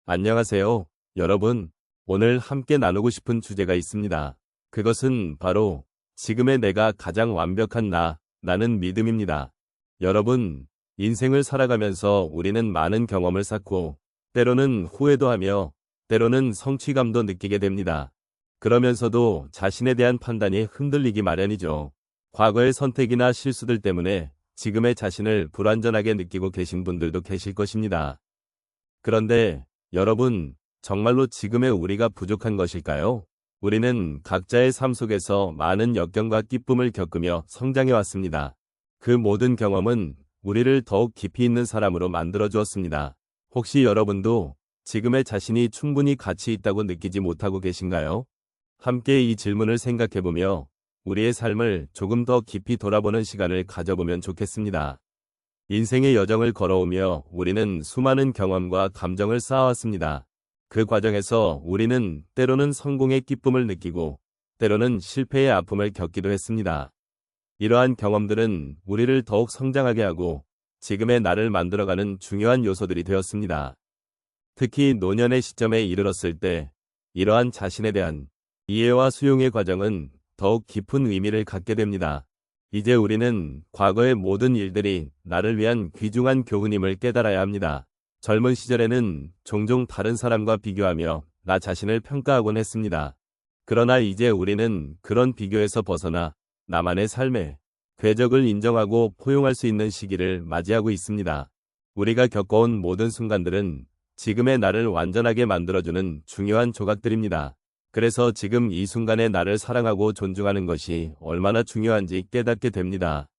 안녕하세요, 여러분. 오늘 함께 나누고 싶은 주제가 있습니다. 그것은 바로 지금의 내가 가장 완벽한 나는 믿음입니다. 여러분, 인생을 살아가면서 우리는 많은 경험을 쌓고 때로는 후회도 하며 때로는 성취감도 느끼게 됩니다. 그러면서도 자신에 대한 판단이 흔들리기 마련이죠. 과거의 선택이나 실수들 때문에 지금의 자신을 불완전하게 느끼고 계신 분들도 계실 것입니다. 그런데 여러분, 정말로 지금의 우리가 부족한 것일까요? 우리는 각자의 삶 속에서 많은 역경과 기쁨을 겪으며 성장해 왔습니다. 그 모든 경험은 우리를 더욱 깊이 있는 사람으로 만들어 주었습니다. 혹시 여러분도 지금의 자신이 충분히 가치 있다고 느끼지 못하고 계신가요? 함께 이 질문을 생각해보며 우리의 삶을 조금 더 깊이 돌아보는 시간을 가져보면 좋겠습니다. 인생의 여정을 걸어오며 우리는 수많은 경험과 감정을 쌓아왔습니다. 그 과정에서 우리는 때로는 성공의 기쁨을 느끼고 때로는 실패의 아픔을 겪기도 했습니다. 이러한 경험들은 우리를 더욱 성장하게 하고 지금의 나를 만들어가는 중요한 요소들이 되었습니다. 특히 노년의 시점에 이르렀을 때 이러한 자신에 대한 이해와 수용의 과정은 더욱 깊은 의미를 갖게 됩니다. 이제 우리는 과거의 모든 일들이 나를 위한 귀중한 교훈임을 깨달아야 합니다. 젊은 시절에는 종종 다른 사람과 비교하며 나 자신을 평가하곤 했습니다. 그러나 이제 우리는 그런 비교에서 벗어나 나만의 삶의 궤적을 인정하고 포용할 수 있는 시기를 맞이하고 있습니다. 우리가 겪어온 모든 순간들은 지금의 나를 완전하게 만들어주는 중요한 조각들입니다. 그래서 지금 이 순간의 나를 사랑하고 존중하는 것이 얼마나 중요한지 깨닫게 됩니다.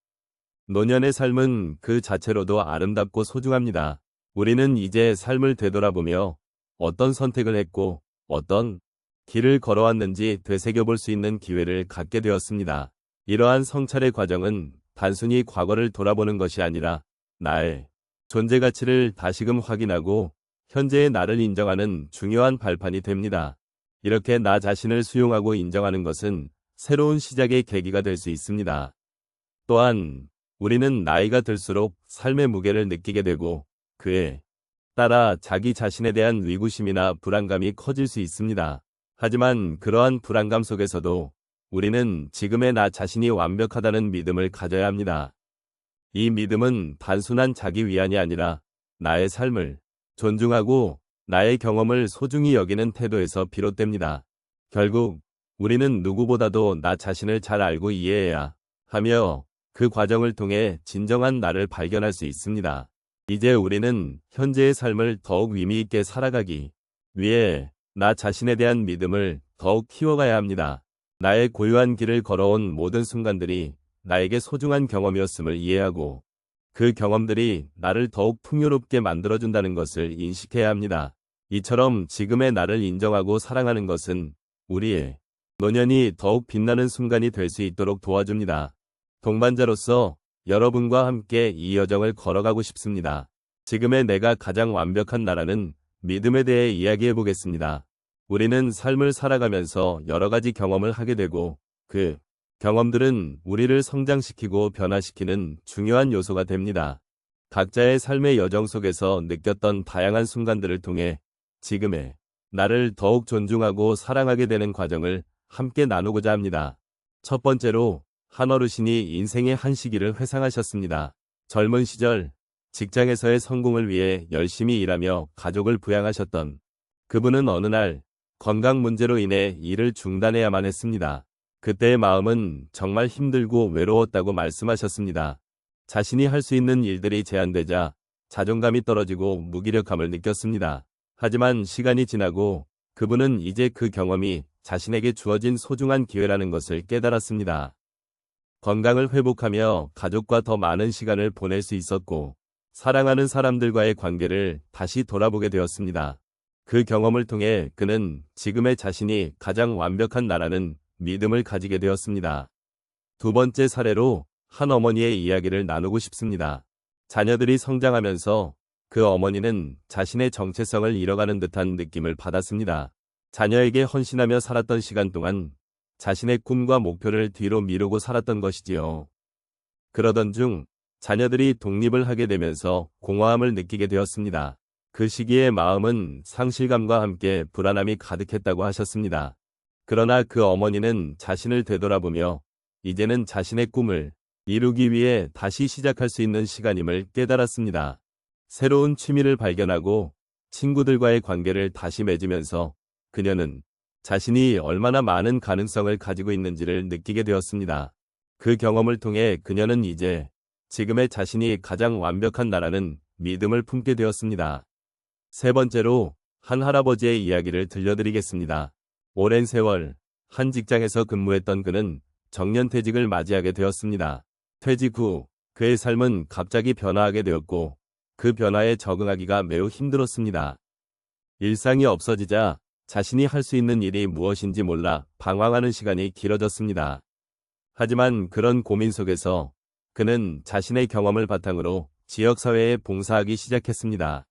노년의 삶은 그 자체로도 아름답고 소중합니다. 우리는 이제 삶을 되돌아보며 어떤 선택을 했고 어떤 길을 걸어왔는지 되새겨볼 수 있는 기회를 갖게 되었습니다. 이러한 성찰의 과정은 단순히 과거를 돌아보는 것이 아니라 나의 존재 가치를 다시금 확인하고 현재의 나를 인정하는 중요한 발판이 됩니다. 이렇게 나 자신을 수용하고 인정하는 것은 새로운 시작의 계기가 될 수 있습니다. 또한 우리는 나이가 들수록 삶의 무게를 느끼게 되고 그에 따라 자기 자신에 대한 위구심이나 불안감이 커질 수 있습니다. 하지만 그러한 불안감 속에서도 우리는 지금의 나 자신이 완벽하다는 믿음을 가져야 합니다. 이 믿음은 단순한 자기 위안이 아니라 나의 삶을 존중하고 나의 경험을 소중히 여기는 태도에서 비롯됩니다. 결국 우리는 누구보다도 나 자신을 잘 알고 이해해야 하며 그 과정을 통해 진정한 나를 발견할 수 있습니다. 이제 우리는 현재의 삶을 더욱 의미 있게 살아가기 위해 나 자신에 대한 믿음을 더욱 키워가야 합니다. 나의 고유한 길을 걸어온 모든 순간들이 나에게 소중한 경험이었음을 이해하고 그 경험들이 나를 더욱 풍요롭게 만들어준다는 것을 인식해야 합니다. 이처럼 지금의 나를 인정하고 사랑하는 것은 우리의 노년이 더욱 빛나는 순간이 될 수 있도록 도와줍니다. 동반자로서 여러분과 함께 이 여정을 걸어가고 싶습니다. 지금의 내가 가장 완벽한 나라는 믿음에 대해 이야기해 보겠습니다. 우리는 삶을 살아가면서 여러 가지 경험을 하게 되고 그 경험들은 우리를 성장시키고 변화시키는 중요한 요소가 됩니다. 각자의 삶의 여정 속에서 느꼈던 다양한 순간들을 통해 지금의 나를 더욱 존중하고 사랑하게 되는 과정을 함께 나누고자 합니다. 첫 번째로 한 어르신이 인생의 한 시기를 회상하셨습니다. 젊은 시절 직장에서의 성공을 위해 열심히 일하며 가족을 부양하셨던 그분은 어느 날 건강 문제로 인해 일을 중단해야만 했습니다. 그때의 마음은 정말 힘들고 외로웠다고 말씀하셨습니다. 자신이 할 수 있는 일들이 제한되자 자존감이 떨어지고 무기력함을 느꼈습니다. 하지만 시간이 지나고 그분은 이제 그 경험이 자신에게 주어진 소중한 기회라는 것을 깨달았습니다. 건강을 회복하며 가족과 더 많은 시간을 보낼 수 있었고 사랑하는 사람들과의 관계를 다시 돌아보게 되었습니다. 그 경험을 통해 그는 지금의 자신이 가장 완벽한 나라는 믿음을 가지게 되었습니다. 두 번째 사례로 한 어머니의 이야기를 나누고 싶습니다. 자녀들이 성장하면서 그 어머니는 자신의 정체성을 잃어가는 듯한 느낌을 받았습니다. 자녀에게 헌신하며 살았던 시간 동안 자신의 꿈과 목표를 뒤로 미루고 살았던 것이지요. 그러던 중 자녀들이 독립을 하게 되면서 공허함을 느끼게 되었습니다. 그 시기에 마음은 상실감과 함께 불안함이 가득했다고 하셨습니다. 그러나 그 어머니는 자신을 되돌아보며 이제는 자신의 꿈을 이루기 위해 다시 시작할 수 있는 시간임을 깨달았습니다. 새로운 취미를 발견하고 친구들과의 관계를 다시 맺으면서 그녀는 자신이 얼마나 많은 가능성을 가지고 있는지를 느끼게 되었습니다. 그 경험을 통해 그녀는 이제 지금의 자신이 가장 완벽한 나라는 믿음을 품게 되었습니다. 세 번째로 한 할아버지의 이야기를 들려드리겠습니다. 오랜 세월 한 직장에서 근무했던 그는 정년퇴직을 맞이하게 되었습니다. 퇴직 후 그의 삶은 갑자기 변화하게 되었고 그 변화에 적응하기가 매우 힘들었습니다. 일상이 없어지자 자신이 할 수 있는 일이 무엇인지 몰라 방황하는 시간이 길어졌습니다. 하지만 그런 고민 속에서 그는 자신의 경험을 바탕으로 지역사회에 봉사하기 시작했습니다.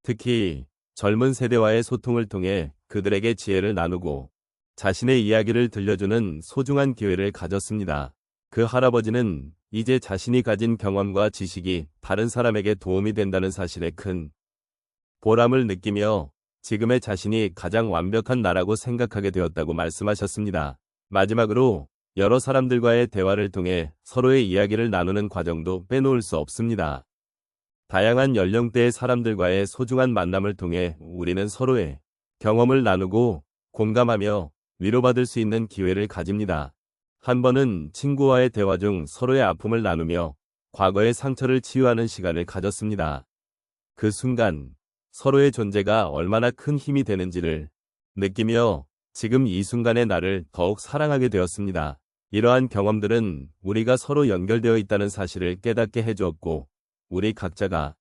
특히 젊은 세대와의 소통을 통해 그들에게 지혜를 나누고 자신의 이야기를 들려주는 소중한 기회를 가졌습니다. 그 할아버지는 이제 자신이 가진 경험과 지식이 다른 사람에게 도움이 된다는 사실에 큰 보람을 느끼며 지금의 자신이 가장 완벽한 나라고 생각하게 되었다고 말씀하셨습니다. 마지막으로 여러 사람들과의 대화를 통해 서로의 이야기를 나누는 과정도 빼놓을 수 없습니다. 다양한 연령대의 사람들과의 소중한 만남을 통해 우리는 서로의 경험을 나누고 공감하며 위로받을 수 있는 기회를 가집니다. 한 번은 친구와의 대화 중 서로의 아픔을 나누며 과거의 상처를 치유하는 시간을 가졌습니다. 그 순간 서로의 존재가 얼마나 큰 힘이 되는지를 느끼며 지금 이 순간의 나를 더욱 사랑하게 되었습니다. 이러한 경험들은 우리가 서로 연결되어 있다는 사실을 깨닫게 해주었고 우리 각자가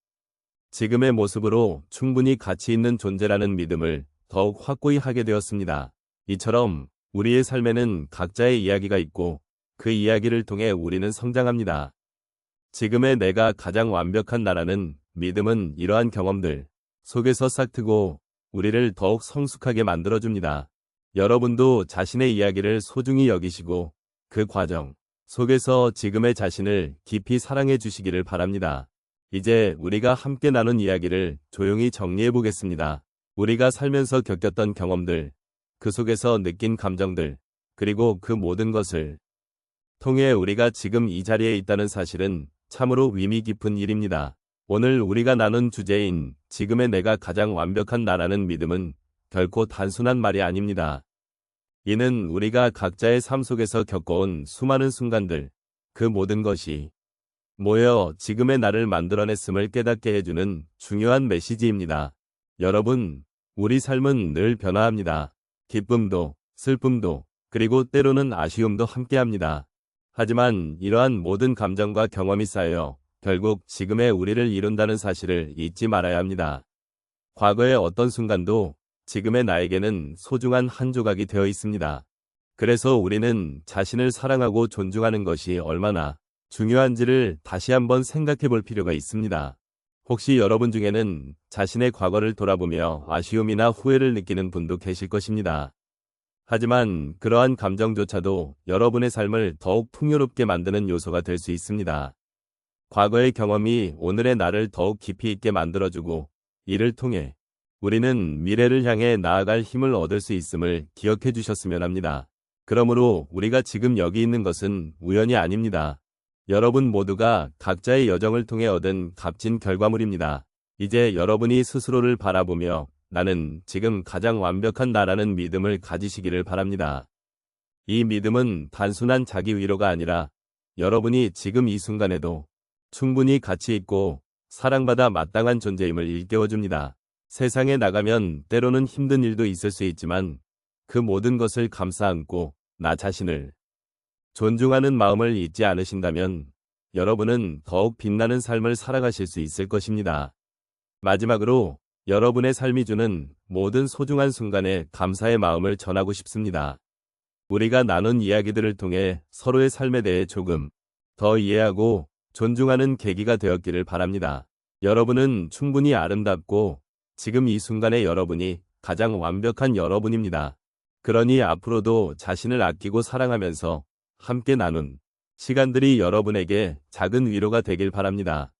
지금의 모습으로 충분히 가치 있는 존재라는 믿음을 더욱 확고히 하게 되었습니다. 이처럼 우리의 삶에는 각자의 이야기가 있고 그 이야기를 통해 우리는 성장합니다. 지금의 내가 가장 완벽한 나라는 믿음은 이러한 경험들 속에서 싹트고 우리를 더욱 성숙하게 만들어줍니다. 여러분도 자신의 이야기를 소중히 여기시고 그 과정 속에서 지금의 자신을 깊이 사랑해 주시기를 바랍니다. 이제 우리가 함께 나눈 이야기를 조용히 정리해 보겠습니다. 우리가 살면서 겪었던 경험들, 그 속에서 느낀 감정들, 그리고 그 모든 것을 통해 우리가 지금 이 자리에 있다는 사실은 참으로 의미 깊은 일입니다. 오늘 우리가 나눈 주제인 지금의 내가 가장 완벽한 나라는 믿음은 결코 단순한 말이 아닙니다. 이는 우리가 각자의 삶 속에서 겪어온 수많은 순간들, 그 모든 것이 모여 지금의 나를 만들어냈음을 깨닫게 해주는 중요한 메시지입니다. 여러분, 우리 삶은 늘 변화합니다. 기쁨도, 슬픔도, 그리고 때로는 아쉬움도 함께합니다. 하지만 이러한 모든 감정과 경험이 쌓여 결국 지금의 우리를 이룬다는 사실을 잊지 말아야 합니다. 과거의 어떤 순간도 지금의 나에게는 소중한 한 조각이 되어 있습니다. 그래서 우리는 자신을 사랑하고 존중하는 것이 얼마나 중요한지를 다시 한번 생각해 볼 필요가 있습니다. 혹시 여러분 중에는 자신의 과거를 돌아보며 아쉬움이나 후회를 느끼는 분도 계실 것입니다. 하지만 그러한 감정조차도 여러분의 삶을 더욱 풍요롭게 만드는 요소가 될 수 있습니다. 과거의 경험이 오늘의 나를 더욱 깊이 있게 만들어주고 이를 통해 우리는 미래를 향해 나아갈 힘을 얻을 수 있음을 기억해 주셨으면 합니다. 그러므로 우리가 지금 여기 있는 것은 우연이 아닙니다. 여러분 모두가 각자의 여정을 통해 얻은 값진 결과물입니다. 이제 여러분이 스스로를 바라보며 나는 지금 가장 완벽한 나라는 믿음을 가지시기를 바랍니다. 이 믿음은 단순한 자기 위로가 아니라 여러분이 지금 이 순간에도 충분히 가치 있고 사랑받아 마땅한 존재임을 일깨워줍니다. 세상에 나가면 때로는 힘든 일도 있을 수 있지만 그 모든 것을 감싸 안고 나 자신을 존중하는 마음을 잊지 않으신다면 여러분은 더욱 빛나는 삶을 살아가실 수 있을 것입니다. 마지막으로 여러분의 삶이 주는 모든 소중한 순간에 감사의 마음을 전하고 싶습니다. 우리가 나눈 이야기들을 통해 서로의 삶에 대해 조금 더 이해하고 존중하는 계기가 되었기를 바랍니다. 여러분은 충분히 아름답고 지금 이 순간의 여러분이 가장 완벽한 여러분입니다. 그러니 앞으로도 자신을 아끼고 사랑하면서 함께 나눈 시간들이 여러분에게 작은 위로가 되길 바랍니다.